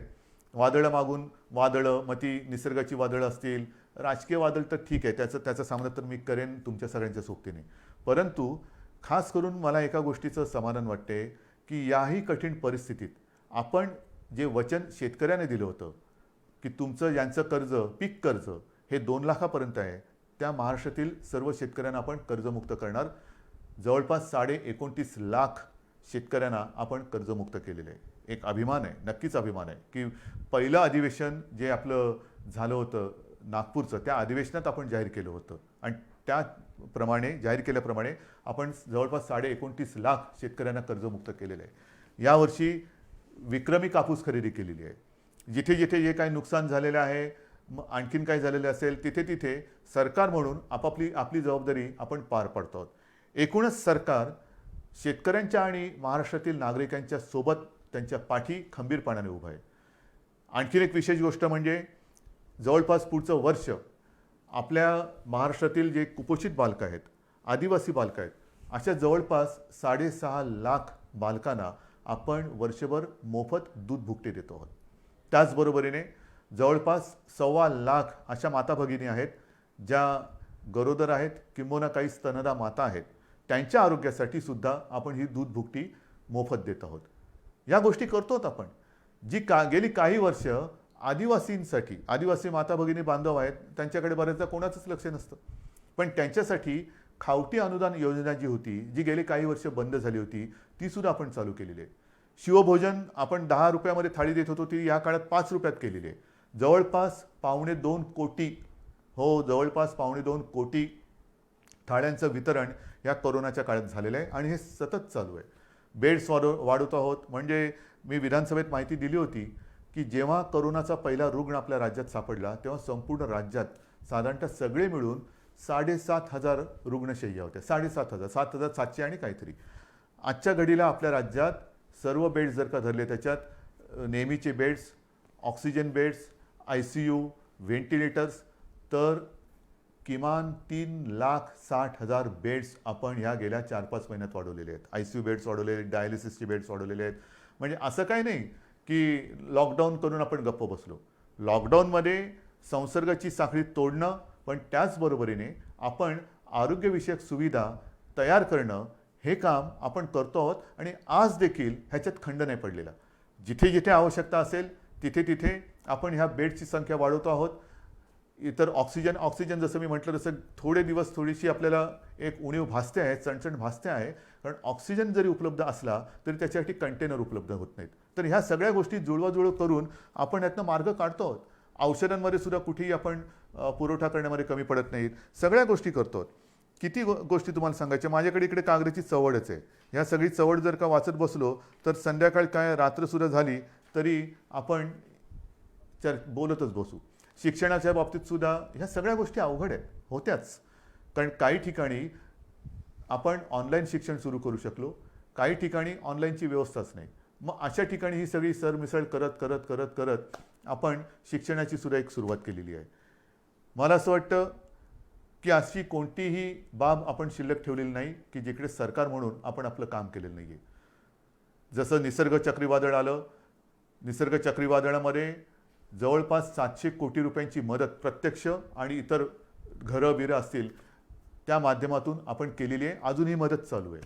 वादळं मागून वादळं, मग ती निसर्गाची वादळं असतील, राजकीय वादळ तर ठीक आहे, त्याचा सामना तर मी करेन तुमच्या सगळ्यांच्या सोबतीने. परंतु खास करून मला एका गोष्टीचं समाधान वाटते की याही कठीण परिस्थितीत आपण जे वचन शेतकऱ्याने दिलं होतं की तुमचं यांचं कर्ज पीक कर्ज हे 2 लाखापर्यंत आहे, त्या महाराष्ट्रातील सर्व शेतकऱ्यांना आपण कर्जमुक्त करणार. जवळपास 29.5 लाख शेतकऱ्यांना आपण कर्जमुक्त केलेलं आहे. एक अभिमान आहे, नक्कीच अभिमान आहे की पहिलं अधिवेशन जे आपलं झालं होतं नागपूरचं, त्या अधिवेशनात आपण जाहीर केलं होतं आणि त्याप्रमाणे जाहीर केल्याप्रमाणे आपण जवळपास 29.5 लाख शेतकऱ्यांना कर्जमुक्त केलेलं आहे. यावर्षी विक्रमी कापूस खरेदी केलेली आहे. जिथे जिथे जे काही नुकसान झालेलं आहे, आणखीन काय झालेलं असेल, तिथे तिथे सरकार म्हणून आपली जबाबदारी आपण पार पाडतो आहोत. एकूणच सरकार शेतकऱ्यांच्या आणि महाराष्ट्रातील नागरिकांच्या सोबत त्यांच्या पाठी खंबीरपणाने उभं आहे. आणखीन एक विशेष गोष्ट म्हणजे जवळपास पुढचं वर्ष आपल्या महाराष्ट्रातील जे कुपोषित बालकं आहेत, आदिवासी बालकं आहेत, अशा जवळपास 6.5 लाख बालकांना आपण वर्षभर मोफत दूध भुकटे देतो आहोत. त्याचबरोबरीने जवळपास 1.25 लाख अशा माता भगिनी आहेत ज्या गरोदर आहेत किंबहुना काही स्तनदा माता आहेत, त्यांच्या आरोग्यासाठी सुद्धा आपण ही दूध भुकटी मोफत देत आहोत. या गोष्टी करतोत आपण. गेली काही वर्ष आदिवासींसाठी, आदिवासी माता भगिनी बांधव आहेत, त्यांच्याकडे बऱ्याचदा कोणाचंच लक्ष नसतं, पण त्यांच्यासाठी खावटी अनुदान योजना जी होती, जी गेली काही वर्ष बंद झाली होती, ती सुद्धा आपण चालू केलेली आहे. शिवभोजन आपण 10 रुपयामध्ये थाळी देत होतो, ती या काळात 5 रुपयात केलेली आहे. जवळपास 2.25 कोटी, जवळपास 2.25 कोटी थाळ्यांचं वितरण या कोरोनाच्या काळात झालेलं आहे आणि हे सतत चालू आहे. बेड्स वाढवत आहोत. म्हणजे मी विधानसभेत माहिती दिली होती की जेव्हा कोरोनाचा पहिला रुग्ण आपल्या राज्यात सापडला तेव्हा संपूर्ण राज्यात साधारणतः सगळे मिळून 7,500 रुग्णशय्या होत्या. 7,500, 7,700 आणि काहीतरी. आजच्या घडीला आपल्या राज्यात सर्व बेड्स जर का धरले, त्याच्यात नेहमीचे beds, oxygen beds, ICU, ventilators, तर किमान 3,60,000 बेड्स आपण या गेल्या 4-5 महिन्यात वाढवलेले आहेत. ICU बेड्स वाढवलेले आहेत, डायलिसिसचे बेड्स वाढवलेले आहेत. म्हणजे असं काही नाही की लॉकडाऊन करून आपण गप्प बसलो. लॉकडाऊनमध्ये संसर्गाची साखळी तोडणं, पण त्याचबरोबरीने आपण आरोग्यविषयक सुविधा तयार करणं, हे काम आपण करतो आहोत आणि आज देखील ह्याच्यात खंड नाही पडलेला. जिथे जिथे आवश्यकता असेल तिथे तिथे आपण ह्या बेडची संख्या वाढवतो आहोत. इतर ऑक्सिजन जसं मी म्हटलं तसं थोडे दिवस थोडीशी आपल्याला एक उणीव भासते आहे, चणचण भासते आहे, कारण ऑक्सिजन जरी उपलब्ध असला तरी त्याच्यासाठी कंटेनर उपलब्ध होत नाहीत. तर ह्या सगळ्या गोष्टी जुळवाजुळव करून आपण यातनं मार्ग काढतो आहोत. औषधांमध्ये सुद्धा कुठेही आपण पुरवठा करण्यामध्ये कमी पडत नाहीत. सगळ्या गोष्टी करतो आहोत. किती गोष्टी तुम्हाला सांगायच्या. माझ्याकडे इकडे कागदाची चवडच आहे. ह्या सगळी चवड जर का वाचत बसलो तर संध्याकाळ काय रात्रसुद्धा झाली तरी आपण बोलतच बसू. शिक्षणाच्या बाबतीत सुद्धा ह्या सगळ्या गोष्टी अवघड आहेत, होत्याच. कारण काही ठिकाणी आपण ऑनलाईन शिक्षण सुरू करू शकलो, काही ठिकाणी ऑनलाईनची व्यवस्थाच नाही. मग अशा ठिकाणी ही सगळी सरमिसळ करत करत करत करत आपण शिक्षणाची सुद्धा एक सुरुवात केलेली आहे. मला असं वाटतं की अशी कोणतीही बाब आपण शिल्लक ठेवलेली नाही की जिकडे सरकार म्हणून आपण आपलं काम केलेलं नाही आहे. जसं निसर्ग चक्रीवादळ आलं, निसर्ग चक्रीवादळामध्ये जवळपास 700 कोटी रुपयांची मदत प्रत्यक्ष आणि इतर घरं बिरं असतील त्या माध्यमातून आपण केलेली आहे. अजून ही मदत चालू आहे.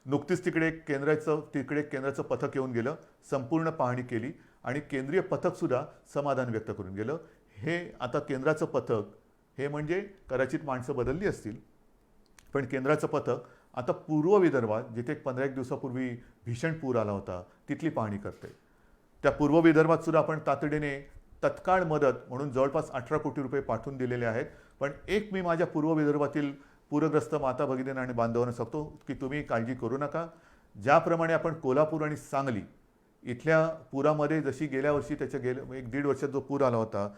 नुकतीच तिकडे केंद्राचं पथक येऊन गेलं, संपूर्ण पाहणी केली आणि केंद्रीय पथकसुद्धा समाधान व्यक्त करून गेलं. हे आता केंद्राचं पथक हे म्हणजे कदाचित माणसं बदलली असतील, पण केंद्राचं पथक आता पूर्व विदर्भात जिथे 15-1 दिवसापूर्वी भीषण पूर आला होता तिथली पाहणी करते. त्या पूर्व विदर्भात सुद्धा आपण तातडीने तत्काळ मदत म्हणून जवळपास 18 कोटी रुपये पाठवून दिलेले आहेत. पण एक मी माझ्या पूर्व विदर्भातील पूरग्रस्त माता भगिनींना आणि बांधवांना सांगतो की तुम्ही काळजी करू नका. ज्याप्रमाणे आपण कोल्हापूर आणि सांगली इथल्या पुरामध्ये जशी गेल्या वर्षी 1-1.5 वर्षात जो पूर आला होता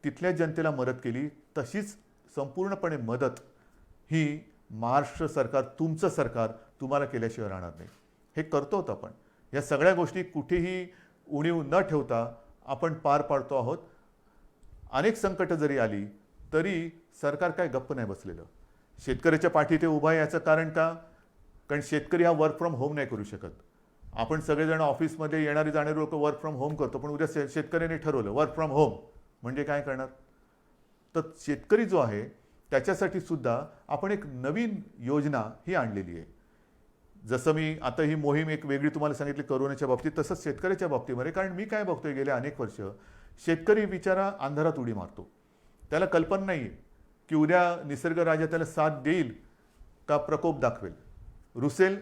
तिथल्या जनतेला मदत केली, तशीच संपूर्णपणे मदत ही महाराष्ट्र सरकार, तुमचं सरकार तुम्हाला केल्याशिवाय राहणार नाही. हे करतो आहोत आपण. या सगळ्या गोष्टी कुठेही उणीव न ठेवता आपण पार पाडतो आहोत. अनेक संकट जरी आली तरी सरकार काय गप्प नाही बसलेलं. शेतकऱ्याच्या पाठी ते उभा आहे. याचं कारण का? कारण शेतकरी हा वर्क फ्रॉम होम नाही करू शकत. आपण सगळेजण ऑफिसमध्ये येणारी जाणारी लोक वर्क फ्रॉम होम करतो, पण उद्या शेतकऱ्याने ठरवलं वर्क फ्रॉम होम म्हणजे काय करणार? तर शेतकरी जो आहे त्याच्यासाठी सुद्धा आपण एक नवीन योजना ही आणलेली आहे जसं मी आता ही मोहीम एक वेगळी तुम्हाला सांगितली करोनाच्या बाबतीत, तसंच शेतकऱ्याच्या बाबतीमध्ये. कारण मी काय बघतोय गेले अनेक वर्ष, शेतकरी बिचारा अंधारात उडी मारतो. त्याला कल्पना नाही आहे की उद्या निसर्ग राजा त्याला साथ देईल का प्रकोप दाखवेल, रुसेल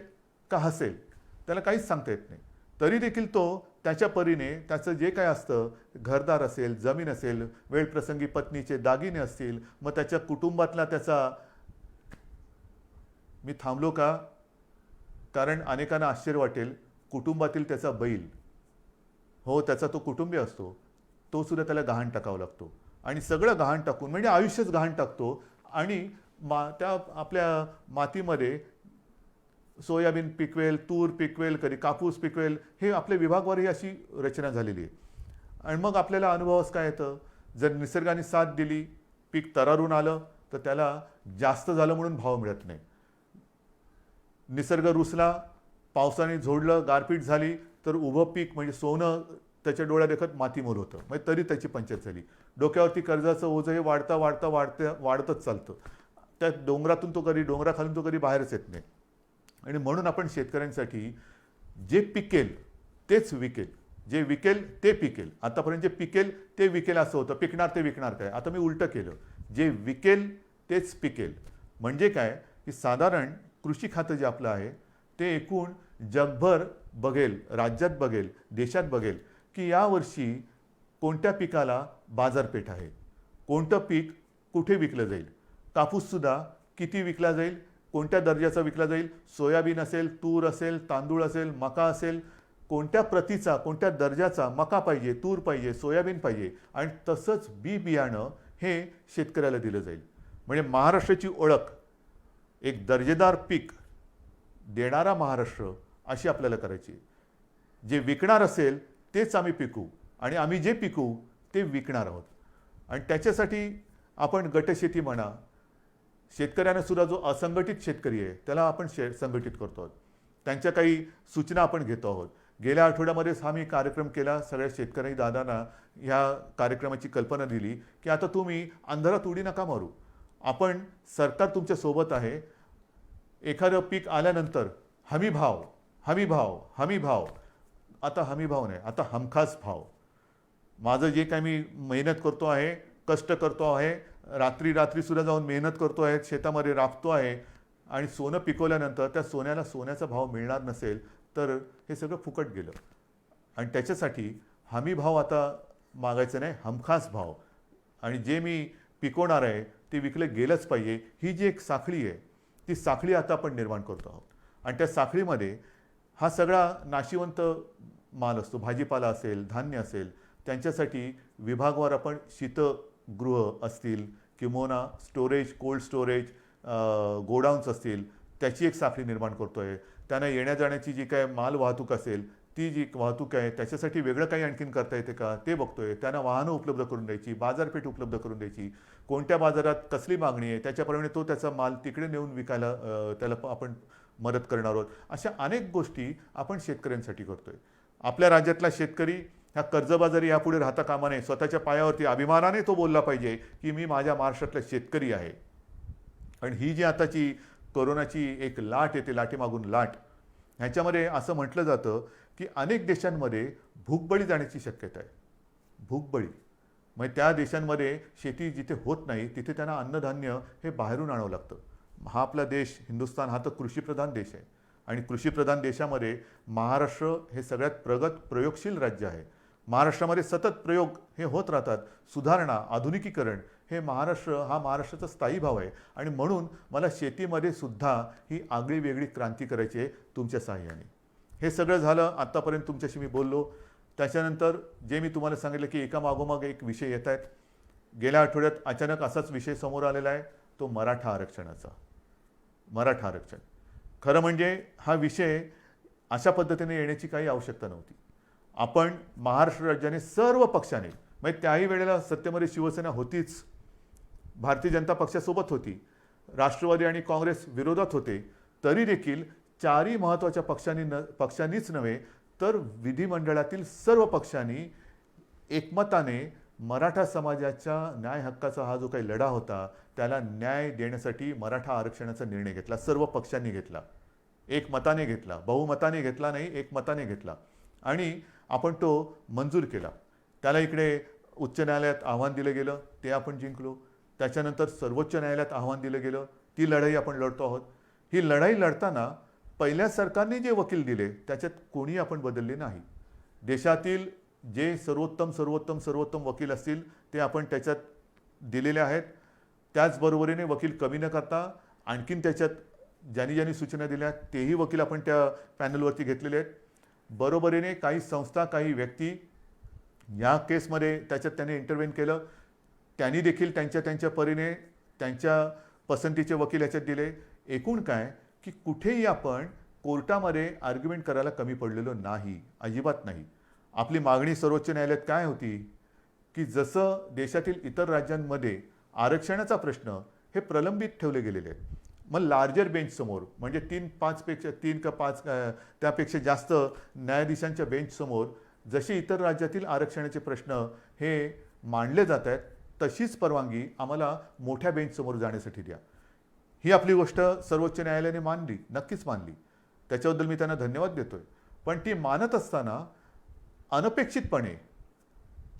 का हसेल, त्याला काहीच सांगता येत नाही. तरी देखील तो त्याच्या परीने त्याचं जे काय असतं, घरदार असेल, जमीन असेल, वेळप्रसंगी पत्नीचे दागिने असतील, मग त्याच्या कुटुंबातला त्याचा, मी थांबलो का कारण अनेकांना आश्चर्य वाटेल, कुटुंबातील त्याचा बैल, हो त्याचा तो कुटुंबीय असतो, तो सुद्धा त्याला गहाण टाकावा लागतो. आणि सगळं गहाण टाकून म्हणजे आयुष्यच गहाण टाकतो. आणि त्या आपल्या मातीमध्ये सोयाबीन पिकवेल, तूर पिकवेल, कधी कापूस पिकवेल, हे आपल्या विभागवारही अशी रचना झालेली आहे. आणि मग आपल्याला अनुभवास काय येतं, जर निसर्गाने साथ दिली, पीक तरारून आलं, तर त्याला जास्त झालं म्हणून भाव मिळत नाही. निसर्ग रुसला, पावसाने झोडलं, गारपीट झाली, तर उभं पीक म्हणजे सोनं त्याच्या डोळ्या देखत मातीमोल होतं. म्हणजे तरी त्याची पंचायत झाली. डोक्यावरती कर्जाचं ओझं हे वाढतच चालतं. त्या डोंगरातून तो कधी, डोंगराखालून तो कधी बाहेरच येत नाही. आणि म्हणून आपण शेतकऱ्यांसाठी जे पिकेल तेच विकेल, जे विकेल ते पिकेल. आतापर्यंत जे पिकेल ते विकेल असं होतं, पिकणार ते विकणार काय. आता मी उलटं केलं, जे विकेल तेच पिकेल. म्हणजे काय की साधारण कृषी खातं जे आपलं आहे ते एकूण जगभर बघेल, राज्यात बघेल, देशात बघेल की यावर्षी कोणत्या पिकाला बाजारपेठ आहे, कोणतं पीक कुठे विकलं जाईल. कापूससुद्धा किती विकला जाईल, कोणत्या दर्जाचा विकला जाईल, सोयाबीन असेल, तूर असेल, तांदूळ असेल, मका असेल, कोणत्या प्रतीचा, कोणत्या दर्जाचा मका पाहिजे, तूर पाहिजे, सोयाबीन पाहिजे. आणि तसंच बी बियाणं हे शेतकऱ्याला दिलं जाईल. म्हणजे महाराष्ट्राची ओळख एक दर्जेदार पीक देणारा महाराष्ट्र अशी आपल्याला करायची. जे विकणार असेल तेच आम्ही पिकू आणि आम्ही जे पिकू ते विकणार आहोत. आणि त्याच्यासाठी आपण गटशेती म्हणा, शेतकऱ्यांना सुद्धा जो असंघटित शेतकरी आहे त्याला आपण संघटित करतो आहोत. त्यांच्या काही सूचना आपण घेतो आहोत. गेल्या आठवड्यामध्येच हा मी कार्यक्रम केला. सगळ्या शेतकरी दादांना ह्या कार्यक्रमाची कल्पना दिली की आता तुम्ही अंधारात उडी नका मारू. आपण, सरकार तुमच्या सोबत आहे. एखादं पीक आल्यानंतर हमी भाव, हमी भाव, हमी भाव. आता हमी भाव नाही, आता हमखास भाव. माझं जे काही मी मेहनत करतो आहे, कष्ट करतो आहे, रात्री सुद्धा जाऊन मेहनत करतो आहे, शेतामध्ये राबतो आहे आणि सोनं पिकवल्यानंतर त्या सोन्याला सोन्याचा भाव मिळणार नसेल तर हे सगळं फुकट गेलं. आणि त्याच्यासाठी हमी भाव आता मागायचं नाही, हमखास भाव. आणि जे मी पिकवणार आहे ते विकलं गेलंच पाहिजे. ही जी एक साखळी आहे ती साखळी आता आपण निर्माण करतो आहोत. आणि त्या साखळीमध्ये हा सगळा नाशिवंत माल असतो, भाजीपाला असेल, धान्य असेल, त्यांच्यासाठी विभागवार आपण शीतगृह असतील किंवा स्टोरेज, कोल्ड स्टोरेज, गोडाऊन्स असतील, त्याची एक साखळी निर्माण करतो आहे. त्यांना येण्या जाण्याची जी काय माल वाहतूक असेल ती जी वाहतूक आहे त्याच्यासाठी वेगळं काही आणखीन करता येते का ते बघतोय. त्यांना वाहनं उपलब्ध करून द्यायची, बाजारपेठ उपलब्ध करून द्यायची, कोणत्या बाजारात कसली मागणी आहे त्याच्याप्रमाणे तो त्याचा माल तिकडे नेऊन विकायला त्याला आपण मदत करणार आहोत. अशा अनेक गोष्टी आपण शेतकऱ्यांसाठी करतोय. आपल्या राज्यातला शेतकरी ह्या कर्जबाजारी यापुढे राहता कामा नये. स्वतःच्या पायावरती अभिमानाने तो बोलला पाहिजे की मी माझ्या महाराष्ट्रातला शेतकरी आहे. आणि ही जी आताची कोरोनाची एक लाट येते, लाटेमागून लाट, ह्याच्यामध्ये असं म्हटलं जातं की अनेक देशांमध्ये भूकबळी जाण्याची शक्यता आहे. भूकबळी म्हणजे त्या देशांमध्ये शेती जिथे होत नाही तिथे त्यांना अन्नधान्य हे बाहेरून आणावं लागतं. हा आपला देश हिंदुस्थान हा तर कृषीप्रधान देश आहे. आणि कृषीप्रधान देशामध्ये महाराष्ट्र हे सगळ्यात प्रगत प्रयोगशील राज्य आहे. महाराष्ट्रामध्ये सतत प्रयोग हे होत राहतात. सुधारणा, आधुनिकीकरण हे हा महाराष्ट्राचा स्थायी भाव आहे. आणि म्हणून मला शेतीमध्ये सुद्धा ही आगळी वेगळी क्रांती करायची आहे तुमच्या साहाय्याने. हे सगळं झालं, आत्तापर्यंत तुमच्याशी मी बोललो. त्याच्यानंतर जे मी तुम्हाला सांगितलं की एका मागोमाग एक विषय येत आहेत. गेल्या आठवड्यात अचानक असाच विषय समोर आलेला आहे, तो मराठा आरक्षणाचा. मराठा आरक्षण खरं म्हणजे हा विषय अशा पद्धतीने येण्याची काही आवश्यकता नव्हती. आपण महाराष्ट्र राज्याने सर्व पक्षाने, म्हणजे त्याही वेळेला सत्तेमध्ये शिवसेना होतीच, भारतीय जनता पक्षासोबत होती, राष्ट्रवादी आणि काँग्रेस विरोधात होते, तरी देखील चारही महत्त्वाच्या पक्षांनीच नव्हे तर विधिमंडळातील सर्व पक्षांनी एकमताने मराठा समाजाच्या न्याय हक्काचा हा जो काही लढा होता त्याला न्याय देण्यासाठी मराठा आरक्षणाचा निर्णय घेतला. सर्व पक्षांनी घेतला. एक मताने घेतला, बहुमताने घेतला नाही, एक मताने घेतला आणि आपण तो मंजूर केला. त्याला इकडे उच्च न्यायालयात आव्हान दिलं गेलं, ते आपण जिंकलो. त्याच्यानंतर सर्वोच्च न्यायालयात आव्हान दिलं गेलं, ती लढाई आपण लढतो आहोत. ही लढाई लढताना पहिल्या सरकारने जे वकील दिले त्याच्यात कोणी आपण बदलले नाही. देशातील जे सर्वोत्तम सर्वोत्तम सर्वोत्तम वकील असतील ते आपण त्याच्यात दिलेले आहेत. त्याचबरोबरीने वकील कमी न करता आणखीन त्याच्यात ज्यांनी सूचना दिल्या तेही वकील आपण त्या पॅनलवरती घेतलेले आहेत. बरोबरीने काही संस्था काही व्यक्ती या केसमध्ये त्याच्यात त्याने इंटरव्हेन केलं, त्यांनी देखील त्यांच्या परीने त्यांच्या पसंतीचे वकील याच्यात दिले. एकूण काय की कुठेही आपण कोर्टामध्ये आर्ग्युमेंट करायला कमी पडलेलो नाही, अजिबात नाही. आपली मागणी सर्वोच्च न्यायालयात काय होती की जसं देशातील इतर राज्यांमध्ये आरक्षणाचा प्रश्न हे प्रलंबित ठेवले गेलेले आहेत, मग लार्जर बेंचसमोर म्हणजे 3 का 5 त्यापेक्षा जास्त न्यायाधीशांच्या बेंचसमोर जसे इतर राज्यातील आरक्षणाचे प्रश्न हे मांडले जात आहेत तशीच परवानगी आम्हाला मोठ्या बेंचसमोर जाण्यासाठी द्या. ही आपली गोष्ट सर्वोच्च न्यायालयाने मानली, नक्कीच मानली. त्याच्याबद्दल मी त्यांना धन्यवाद देतोय. पण ती मानत असताना अनपेक्षितपणे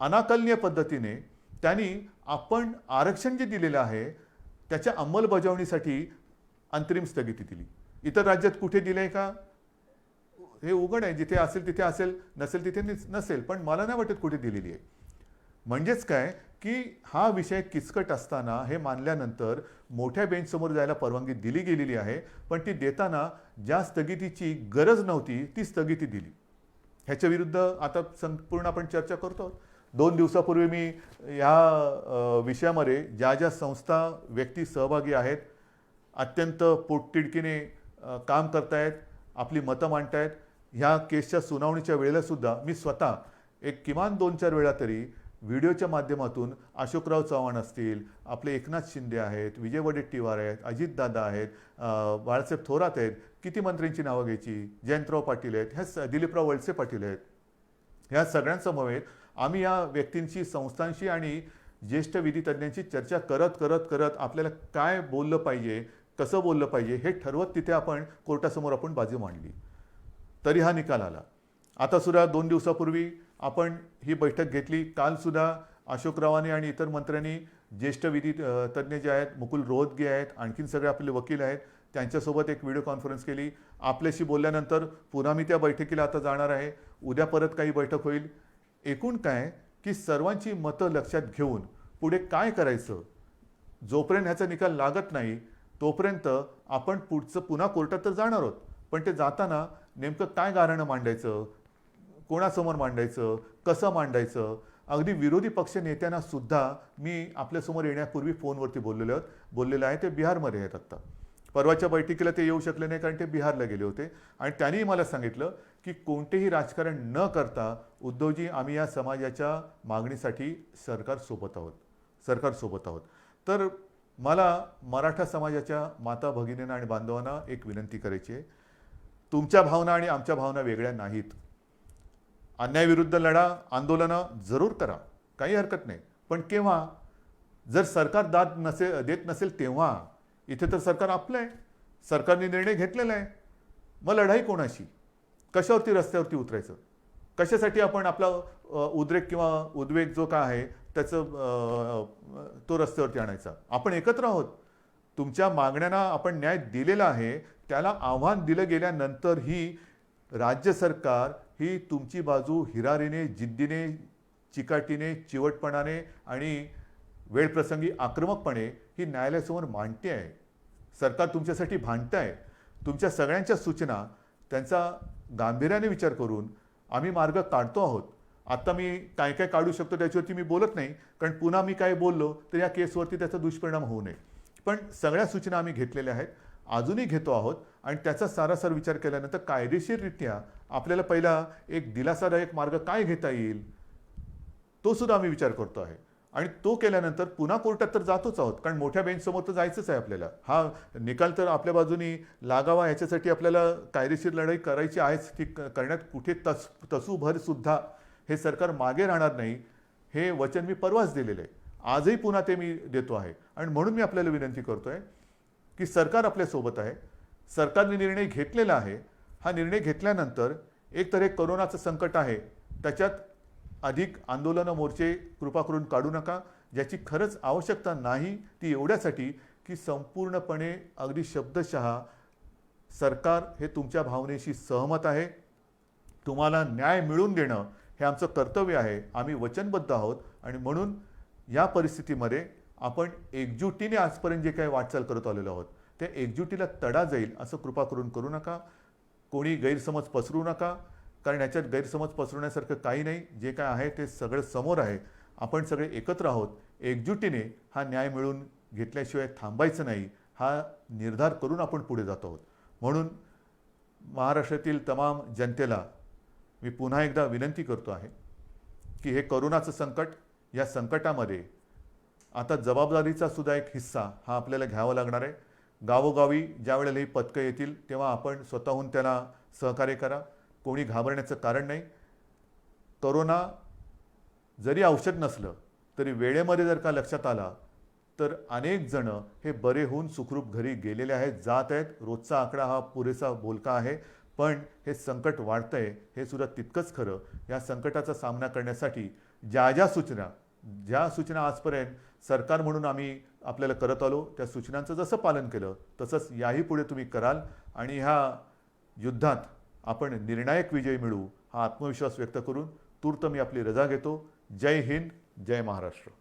अनाकलनीय पद्धतीने त्यांनी आपण आरक्षण जे दिलेलं आहे त्याच्या अंमलबजावणीसाठी अंतरिम स्थगिती दिली. इतर राज्यात कुठे दिलंय का हे उघड आहे, जिथे असेल तिथे असेल, नसेल तिथे नसेल, पण मला नाही वाटत कुठे दिलेली आहे. म्हणजेच काय की हा विषय किचकट असताना हे मानल्यानंतर मोठ्या बेंचसमोर जायला परवानगी दिली गेलेली आहे, पण ती देताना ज्या स्थगितीची गरज नव्हती ती स्थगिती दिली. ह्याच्या विरुद्ध आता संपूर्ण आपण चर्चा करतो. 2 दिवसापूर्वी मी ह्या विषयामध्ये ज्या संस्था व्यक्ती सहभागी आहेत, अत्यंत पोटतिडकीने काम करतायत, आपली मतं मांडतायत, ह्या केसच्या सुनावणीच्या वेळेला सुद्धा मी स्वतः एक किमान 2-4 वेळा तरी व्हिडिओच्या माध्यमातून अशोकराव चव्हाण असतील, आपले एकनाथ शिंदे आहेत, विजय वडेट्टीवार आहेत, अजितदादा आहेत, बाळासाहेब थोरात आहेत, किती मंत्र्यांची नावं घ्यायची, जयंतराव पाटील आहेत, ह्या दिलीपराव वळसे पाटील आहेत, ह्या सगळ्यांसमवेत आम्ही या व्यक्तींशी, संस्थांशी आणि ज्येष्ठ विधितज्ञांची चर्चा करत आपल्याला काय बोललं पाहिजे, कसं बोललं पाहिजे हे ठरवत तिथे आपण कोर्टासमोर आपण बाजू मांडली. तरी हा निकाल आला. आता सुद्धा 2 दिवसापूर्वी आपण ही बैठक घेतली. काल सुद्धा अशोकरावांनी आणि इतर मंत्र्यांनी ज्येष्ठ विधी तज्ज्ञ जे आहेत, मुकुल रोहतगी आहेत, आणखीन सगळे आपले वकील आहेत, त्यांच्यासोबत एक व्हिडिओ कॉन्फरन्स केली. आपल्याशी बोलल्यानंतर पुन्हा मी त्या बैठकीला आता जाणार आहे. उद्या परत काही बैठक होईल. एकूण काय की सर्वांची मतं लक्षात घेऊन पुढे काय करायचं, जोपर्यंत ह्याचा निकाल लागत नाही तोपर्यंत आपण पुन्हा कोर्टात तर जाणार आहोत, पण ते जाताना नेमकं काय गाऱ्हाणं मांडायचं, कोणासमोर मांडायचं, कसं मांडायचं. अगदी विरोधी पक्ष नेत्यांना सुद्धा मी आपल्यासमोर येण्यापूर्वी फोनवरती बोललेलं आहे. ते बिहारमध्ये आहेत आत्ता. परवाच्या बैठकीला ते येऊ शकले नाही कारण ते बिहारला गेले होते आणि त्यांनी मला सांगितलं की कोणतेही राजकारण न करता उद्धवजी आम्ही या समाजाच्या मागणीसाठी सरकारसोबत आहोत. तर मला मराठा समाजाच्या माता भगिनींना आणि बांधवांना एक विनंती करायची आहे. तुमच्या भावना आणि आमच्या भावना वेगळ्या नाहीत. अन्यायाविरुद्ध लढा, आंदोलनं जरूर करा, काही हरकत नाही. पण केव्हा, जर सरकार देत नसेल तेव्हा. इथे तर सरकार आपलं आहे, सरकारने निर्णय घेतलेला आहे. मग लढाई कोणाशी, कशावरती रस्त्यावरती उतरायचं, कशासाठी आपण आपला उद्रेक किंवा उद्वेग जो काय आहे त्याचं तो रस्त्यावरती आणायचा. आपण एकत्र आहोत. तुमच्या मागण्यांना आपण न्याय दिलेला आहे. त्याला आव्हान दिलं गेल्यानंतरही राज्य सरकार ही तुमची बाजू हिरारीने, जिद्दीने, चिकाटीने, चिवटपणाने आणि वेळप्रसंगी आक्रमकपणे ही न्यायालयासमोर मांडते आहे. सरकार तुमच्यासाठी भांडत आहे. तुमच्या सगळ्यांच्या सूचना त्यांचा गांभीर्याने विचार करून आम्ही मार्ग काढतो आहोत. आता मी काय काय काढू शकतो त्याच्यावरती मी बोलत नाही, कारण पुन्हा मी काय बोललो तर या केसवरती त्याचा दुष्परिणाम होऊ नये. पण सगळ्या सूचना आम्ही घेतलेल्या आहेत, अजूनही घेतो आहोत आणि त्याचा सारासार विचार केल्यानंतर कायदेशीररित्या आपल्याला पहिला एक दिलासादायक मार्ग काय घेता येईल तो सुद्धा आम्ही विचार करतो आहे. आणि तो केल्यानंतर पुन्हा कोर्टात तर जातोच आहोत, कारण मोठ्या बेंचसमोर तर जायचंच आहे आपल्याला. हा निकाल तर आपल्या बाजूनी लागावा ह्याच्यासाठी आपल्याला कायदेशीर लढाई करायची आहेच. ती करण्यात कुठे तसूभर सुद्धा हे सरकार मागे राहणार नाही, हे वचन मी परवाच दिलेलं आहे. आजही पुन्हा ते मी देतो आहे. आणि म्हणून मी आपल्याला विनंती करतो आहे की सरकार आपल्यासोबत आहे. सरकारने निर्णय घेतलेला आहे. हा निर्णय घेतल्यानंतर एक तर हे कोरोनाचं संकट आहे, त्याच्यात अधिक आंदोलनं मोर्चे कृपा करून काढू नका. ज्याची खरंच आवश्यकता नाही ती एवढ्यासाठी की संपूर्णपणे अगदी शब्दशः सरकार हे तुमच्या भावनेशी सहमत आहे. तुम्हाला न्याय मिळवून देणं हे आमचं कर्तव्य आहे. आम्ही वचनबद्ध आहोत आणि म्हणून या परिस्थितीमध्ये आपण एकजुटीने आजपर्यंत जे काही वाटचाल करत आलेलो आहोत त्या एकजुटीला तडा जाईल असं कृपा करून करू नका. कोणी गैरसमज पसरू नका, कारण याच्यात गैरसमज पसरवण्यासारखं काही नाही. जे काय आहे ते सगळं समोर आहे. आपण सगळे एकत्र आहोत. एकजुटीने हा न्याय मिळवून घेतल्याशिवाय थांबायचं नाही हा निर्धार करून आपण पुढे जात आहोत. म्हणून महाराष्ट्रातील तमाम जनतेला मी पुन्हा एकदा विनंती करतो आहे की हे कोरोनाचं संकट, या संकटामध्ये आता जबाबदारीचा सुद्धा एक हिस्सा हा आपल्याला घ्यावा लागणार आहे. गावोगावी ज्या वेळेला ही पथकं येतील तेव्हा आपण स्वतःहून त्याला सहकार्य करा. कोणी घाबरण्याचं कारण नाही. कोरोना जरी औषध नसलं तरी वेळेमध्ये जर का लक्षात आला तर अनेक जण हे बरे होऊन सुखरूप घरी गेलेले आहेत, जात आहेत. रोजचा आकडा हा पुरेसा बोलका आहे, पण हे संकट वाढतंय हे सुद्धा तितकंच खरं. या संकटाचा सामना करण्यासाठी ज्या सूचना आजपर्यंत सरकार म्हणून आम्ही आपल्याला करत आलो त्या सूचनांचं जसं पालन केलं तसंच याही पुढे तुम्ही कराल आणि ह्या युद्धात आपण निर्णायक विजय मिळवू हा आत्मविश्वास व्यक्त करून तूर्त मी आपली रजा घेतो. जय हिंद, जय महाराष्ट्र.